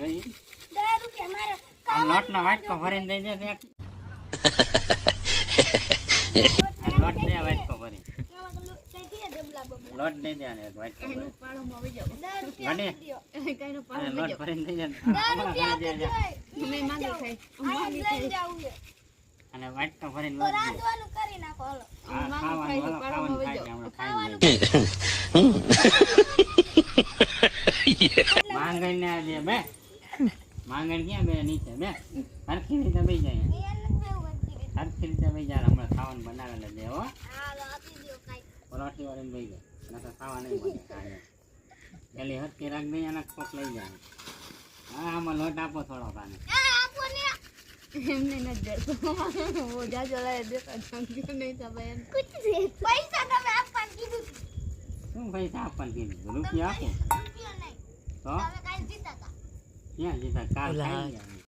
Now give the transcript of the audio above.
ભાઈ 10 રૂપિયા મારે આ લોટનો વાટકો ભરીને દઈ દે એક લોટ દે વાટકો ભરી લોટ દઈ દે અને એક વાટકો ભરી. પાડોમાં આવી જાવ 10 રૂપિયા વડે. દ્યો. કઈનો અને પાડો લોટ ભરીને દઈ દે 10 રૂપિયા આપજો. મેં માંગી ખાઈ આયા જ લઈ જાવું છે. અને વાટકો ભરીને તો લોટ દે. રાંધવાનું કરી નાખો હાલો. આ ખાવાનું હાલો, ખાવાનું ખાઈ જાય, હમણાં ખાઈ લઈએ. માંગણ ને આ દે બે માંગણ ક્યાં બે નીચે બે હરખી રીતે બેસી જાય એને બેવું વધી ગયું. હરખી રીતે બેસી જાય હમણાં ખાવાનું બનાવેલા દે હો હાલો આપી દ્યો કાઈ. પરોઠી વાળીને બેસી જાય નકર ખાવા નહીં મળે કાંઈ. પેલી હરખી રાખ દઈ અને કોક લઈ જાય. હા આમાં લોટ આપો થોડો કાને આ આપો ને. એમને નથી દેતો વો જાજો લાય દેતા જાંગ્યો નહીં તો ભાઈ એમ કુછ દે. પૈસા તમે આપવાનું કીધું હતું. શું પૈસા આપવાનું કીધું રૂપિયા આપો રૂપિયો નહીં. તો તમે કાઈ જીતા હતા. ક્યાં જીતા કાલ ખાઈ ગયા